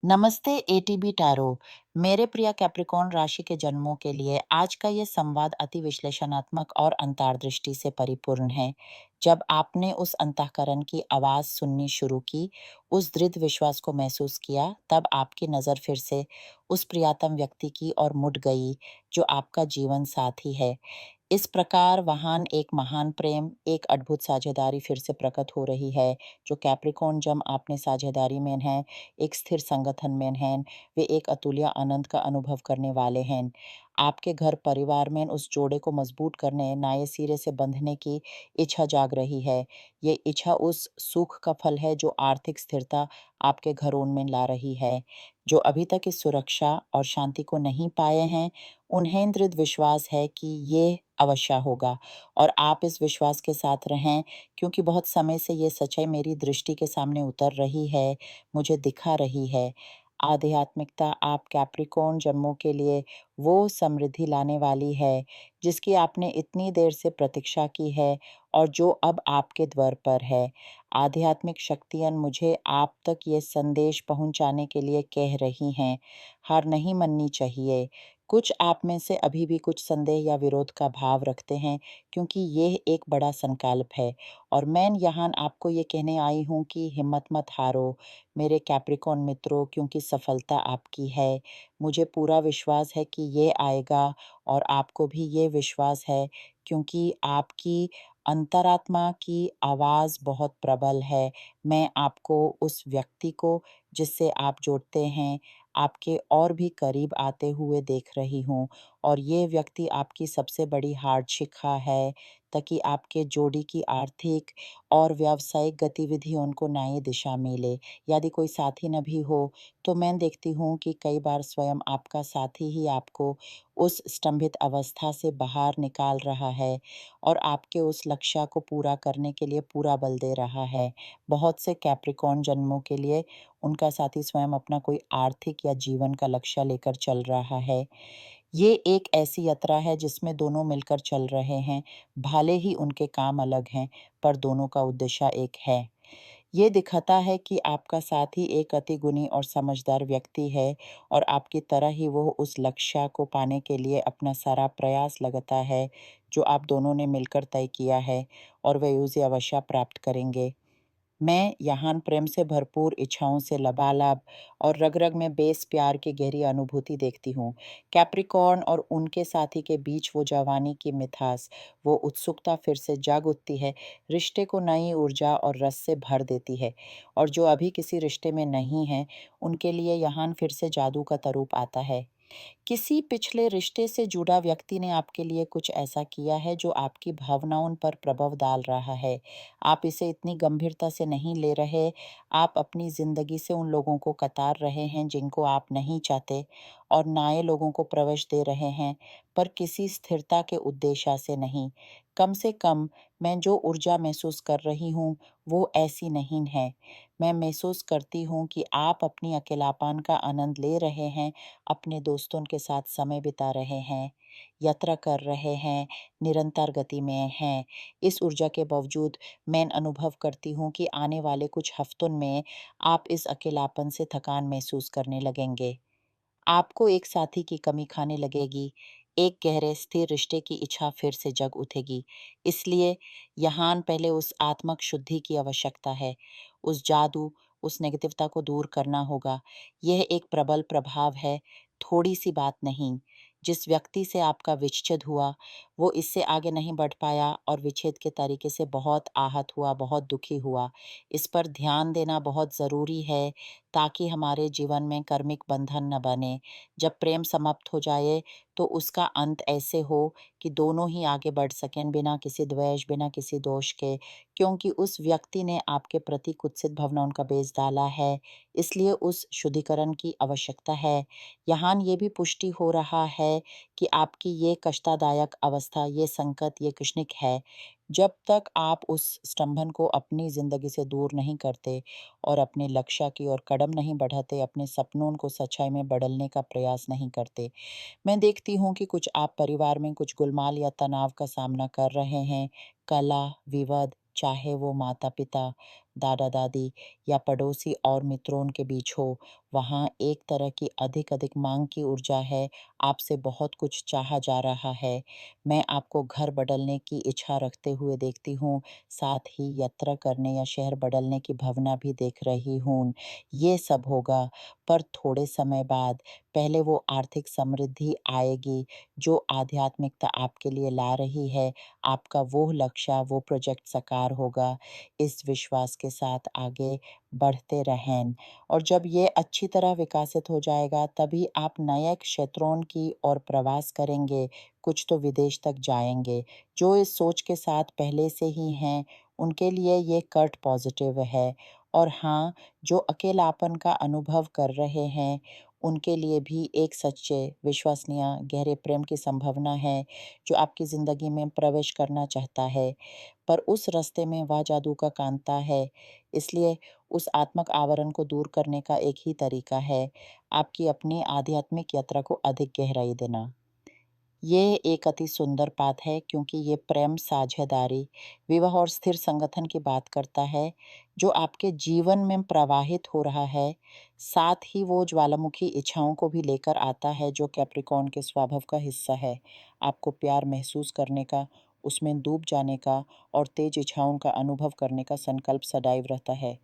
नमस्ते ATB tarot. मेरे प्रिय कैप्रिकॉर्न राशि के जन्मों के लिए आज का ये संवाद अति विश्लेषणात्मक और अंतर्दृष्टि से परिपूर्ण है। जब आपने उस अंतःकरण की आवाज सुननी शुरू की, उस दृढ़ विश्वास को महसूस किया, तब आपकी नजर फिर से उस प्रियतम व्यक्ति की ओर मुड़ गई जो आपका जीवन साथी है। इस प्रकार वहां एक महान प्रेम, एक अद्भुत साझेदारी फिर से प्रकट हो रही है। जो कैप्रिकॉर्न जब आपने साझेदारी में हैं, एक स्थिर संगठन में हैं, वे एक अतुल्य आनंद का अनुभव करने वाले हैं। आपके घर परिवार में उस जोड़े को मजबूत करने, नए सिरे से बंधने की इच्छा जाग रही है। ये इच्छा उस सुख का फल है जो आर्थिक स्थिरता आपके घरों में ला रही है। जो अभी तक इस सुरक्षा और शांति को नहीं पाए हैं, उन्हें दृढ़ विश्वास है कि ये अवश्य होगा, और आप इस विश्वास के साथ रहें, क्योंकि बहुत समय से ये सच्चाई मेरी दृष्टि के सामने उतर रही है, मुझे दिखा रही है। आध्यात्मिकता आप कैप्रिकॉर्न जन्मों के लिए वो समृद्धि लाने वाली है जिसकी आपने इतनी देर से प्रतीक्षा की है और जो अब आपके द्वार पर है। आध्यात्मिक शक्तियाँ मुझे आप तक ये संदेश पहुंचाने के लिए कह रही हैं, हार नहीं माननी चाहिए। कुछ आप में से अभी भी कुछ संदेह या विरोध का भाव रखते हैं, क्योंकि ये एक बड़ा संकल्प है, और मैं यहाँ आपको ये कहने आई हूँ कि हिम्मत मत हारो मेरे कैप्रिकॉर्न मित्रों, क्योंकि सफलता आपकी है। मुझे पूरा विश्वास है कि ये आएगा, और आपको भी ये विश्वास है, क्योंकि आपकी अंतरात्मा की आवाज़ बहुत प्रबल है। मैं आपको उस व्यक्ति को जिससे आप जोड़ते हैं, आपके और भी करीब आते हुए देख रही हूँ, और ये व्यक्ति आपकी सबसे बड़ी हार्ड शिखा है, ताकि आपके जोड़ी की आर्थिक और व्यावसायिक गतिविधियों को नई दिशा मिले। यदि कोई साथी न भी हो, तो मैं देखती हूँ कि कई बार स्वयं आपका साथी ही आपको उस स्तंभित अवस्था से बाहर निकाल रहा है और आपके उस लक्ष्य को पूरा करने के लिए पूरा बल दे रहा है। बहुत से कैप्रिकॉर्न जन्मों के लिए उनका साथी स्वयं अपना कोई आर्थिक या जीवन का लक्ष्य लेकर चल रहा है। ये एक ऐसी यात्रा है जिसमें दोनों मिलकर चल रहे हैं, भले ही उनके काम अलग हैं, पर दोनों का उद्देश्य एक है। ये दिखाता है कि आपका साथी एक अति गुणी और समझदार व्यक्ति है, और आपकी तरह ही वो उस लक्ष्य को पाने के लिए अपना सारा प्रयास लगाता है जो आप दोनों ने मिलकर तय किया है, और वे उसे अवश्य प्राप्त करेंगे। मैं यहाँ प्रेम से भरपूर इच्छाओं से लबालब और रग-रग में बेस प्यार की गहरी अनुभूति देखती हूँ। कैप्रिकॉर्न और उनके साथी के बीच वो जवानी की मिठास, वो उत्सुकता फिर से जाग उठती है, रिश्ते को नई ऊर्जा और रस से भर देती है। और जो अभी किसी रिश्ते में नहीं हैं, उनके लिए यहाँ फिर से जादू का तरूप आता है। किसी पिछले रिश्ते से जुड़ा व्यक्ति ने आपके लिए कुछ ऐसा किया है जो आपकी भावनाओं पर प्रभाव डाल रहा है। आप इसे इतनी गंभीरता से नहीं ले रहे, आप अपनी ज़िंदगी से उन लोगों को कतार रहे हैं जिनको आप नहीं चाहते, और नए लोगों को प्रवेश दे रहे हैं, पर किसी स्थिरता के उद्देश्य से नहीं। कम से कम मैं जो ऊर्जा महसूस कर रही हूँ, वो ऐसी नहीं है। मैं महसूस करती हूँ कि आप अपनी अकेलापन का आनंद ले रहे हैं, अपने दोस्तों के साथ समय बिता रहे हैं, यात्रा कर रहे हैं, निरंतर गति में हैं। इस ऊर्जा के बावजूद मैं अनुभव करती हूँ कि आने वाले कुछ हफ्तों में आप इस अकेलापन से थकान महसूस करने लगेंगे। आपको एक साथी की कमी खाने लगेगी, एक गहरे स्थिर रिश्ते की इच्छा फिर से जग उठेगी। इसलिए यहाँ पहले उस आत्मक शुद्धि की आवश्यकता है, उस जादू, उस नेगेटिवता को दूर करना होगा। यह एक प्रबल प्रभाव है, थोड़ी सी बात नहीं। जिस व्यक्ति से आपका विच्छेद हुआ, वो इससे आगे नहीं बढ़ पाया और विच्छेद के तरीके से बहुत आहत हुआ, बहुत दुखी हुआ। इस पर ध्यान देना बहुत ज़रूरी है, ताकि हमारे जीवन में कर्मिक बंधन न बने। जब प्रेम समाप्त हो जाए, तो उसका अंत ऐसे हो कि दोनों ही आगे बढ़ सकें बिना किसी द्वेष, बिना किसी दोष के, क्योंकि उस व्यक्ति ने आपके प्रति कुत्सित भावनाओं का बेस डाला है, इसलिए उस शुद्धिकरण की आवश्यकता है। यहाँ ये भी पुष्टि हो रहा है कि आपकी ये कष्टदायक अवस्था, ये संकट, ये क्षणिक है। जब तक आप उस स्तंभन को अपनी ज़िंदगी से दूर नहीं करते और अपने लक्ष्य की ओर कदम नहीं बढ़ाते, अपने सपनों को सच्चाई में बदलने का प्रयास नहीं करते। मैं देखती हूँ कि कुछ आप परिवार में कुछ गुलमाल या तनाव का सामना कर रहे हैं, कलह, विवाद, चाहे वो माता-पिता, दादा-दादी या पड़ोसी और मित्रों के बीच हो, वहाँ एक तरह की अधिक-अधिक माँग की ऊर्जा है, आपसे बहुत कुछ चाहा जा रहा है। मैं आपको घर बदलने की इच्छा रखते हुए देखती हूँ, साथ ही यात्रा करने या शहर बदलने की भावना भी देख रही हूँ। ये सब होगा, पर थोड़े समय बाद पहले वो आर्थिक समृद्धि आएगी, जो आध्यात्मिकता आपके लिए ला रही है। आपका वो लक्ष्य, वो प्रोजेक्ट साकार होगा। इस विश्वास के साथ आगे बढ़ते रहें और जब ये अच्छी तरह विकसित हो जाएगा, तभी आप नए क्षेत्रों की ओर प्रवास करेंगे, कुछ तो विदेश तक जाएँगे। जो इस सोच के साथ पहले से ही हैं, उनके लिए ये कट पॉज़िटिव है और हाँ, जो अकेलापन का अनुभव कर रहे हैं, उनके लिए भी एक सच्चे, विश्वसनीय, गहरे प्रेम की संभावना है, जो आपकी ज़िंदगी में प्रवेश करना चाहता है। पर उस रास्ते में वह जादू का कांता है, इसलिए उस आत्मक आवरण को दूर करने का एक ही तरीका है, आपकी अपनी आध्यात्मिक यात्रा को अधिक गहराई देना। ये एक अति सुंदर बात है क्योंकि ये प्रेम साझेदारी, विवाह और स्थिर संगठन की बात करता है, जो आपके जीवन में प्रवाहित हो रहा है। साथ ही वो ज्वालामुखी इच्छाओं को भी लेकर आता है, जो कैप्रिकॉर्न के स्वभाव का हिस्सा है। आपको प्यार महसूस करने का, उसमें डूब जाने का और तेज इच्छाओं का अनुभव करने का संकल्प सदैव रहता है।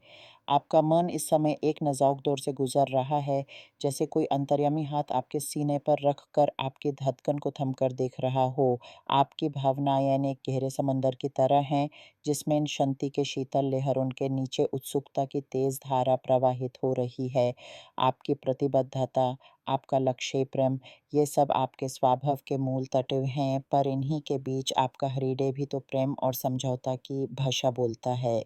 आपका मन इस समय एक नाज़ुक दौर से गुज़र रहा है, जैसे कोई अंतर्यामी हाथ आपके सीने पर रखकर आपकी धड़कन को थमकर देख रहा हो। आपकी भावनाएँ यानी एक गहरे समंदर की तरह हैं, जिसमें इन शांति के शीतल लहरों के नीचे उत्सुकता की तेज़ धारा प्रवाहित हो रही है। आपकी प्रतिबद्धता, आपका लक्ष्य प्रेम, ये सब आपके स्वभाव के मूल तत्व हैं, पर इन्हीं के बीच आपका हृदय भी तो प्रेम और समझौता की भाषा बोलता है।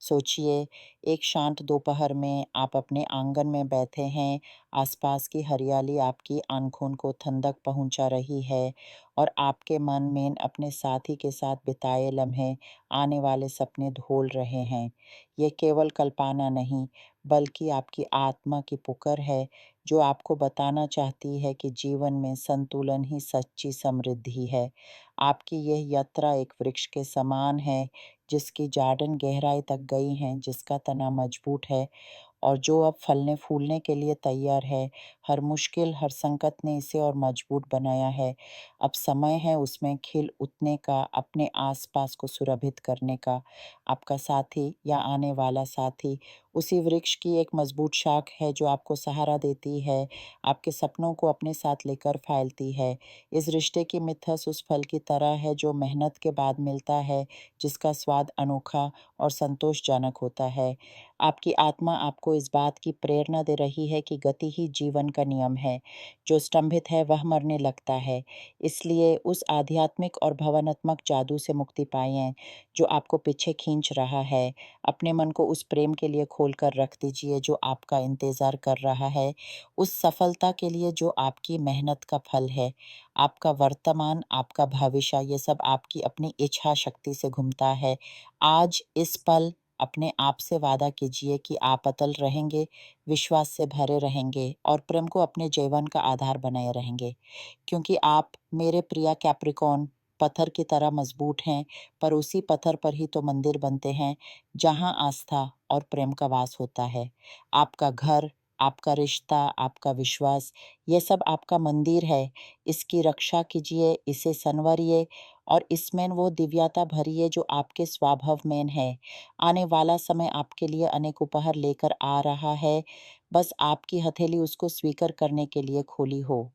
सोचिए, एक शांत दोपहर में आप अपने आंगन में बैठे हैं, आसपास की हरियाली आपकी आँखों को ठंडक पहुँचा रही है और आपके मन में अपने साथी के साथ बिताए लम्हे, आने वाले सपने धोल रहे हैं। ये केवल कल्पना नहीं, बल्कि आपकी आत्मा की पुकार है, जो आपको बताना चाहती है कि जीवन में संतुलन ही सच्ची समृद्धि है। आपकी यह यात्रा एक वृक्ष के समान है, जिसकी जड़ें गहराई तक गई हैं, जिसका तना मजबूत है और जो अब फलने-फूलने के लिए तैयार है। हर मुश्किल, हर संकट ने इसे और मजबूत बनाया है। अब समय है उसमें खिल उठने का, अपने आस-पास को सुरभित करने का। आपका साथी या आने वाला साथी उसी वृक्ष की एक मजबूत शाख है, जो आपको सहारा देती है, आपके सपनों को अपने साथ लेकर फैलती है। इस रिश्ते की मिठास उस फल की तरह है, जो मेहनत के बाद मिलता है, जिसका स्वाद अनोखा और संतोषजनक होता है। आपकी आत्मा आपको इस बात की प्रेरणा दे रही है कि गति ही जीवन का नियम है। जो स्तंभित है वह मरने लगता है। इसलिए उस आध्यात्मिक और भावनात्मक जादू से मुक्ति पाएँ, जो आपको पीछे खींच रहा है। अपने मन को उस प्रेम के लिए खोल कर रख दीजिए, जो आपका इंतज़ार कर रहा है। उस सफलता के लिए जो आपकी मेहनत का फल है। आपका वर्तमान, आपका भविष्य, ये सब आपकी अपनी इच्छा शक्ति से घूमता है। आज इस पल अपने आप से वादा कीजिए कि आप अटल रहेंगे, विश्वास से भरे रहेंगे और प्रेम को अपने जीवन का आधार बनाए रहेंगे। क्योंकि आप मेरे प्रिय कैप्रिकॉर्न पत्थर की तरह मजबूत हैं, पर उसी पत्थर पर ही तो मंदिर बनते हैं, जहाँ आस्था और प्रेम का वास होता है। आपका घर, आपका रिश्ता, आपका विश्वास, ये सब आपका मंदिर है। इसकी रक्षा कीजिए, इसे संवारिए और इसमें वो दिव्यता भरिए जो आपके स्वभाव में है। आने वाला समय आपके लिए अनेक उपहार लेकर आ रहा है, बस आपकी हथेली उसको स्वीकार करने के लिए खोली हो।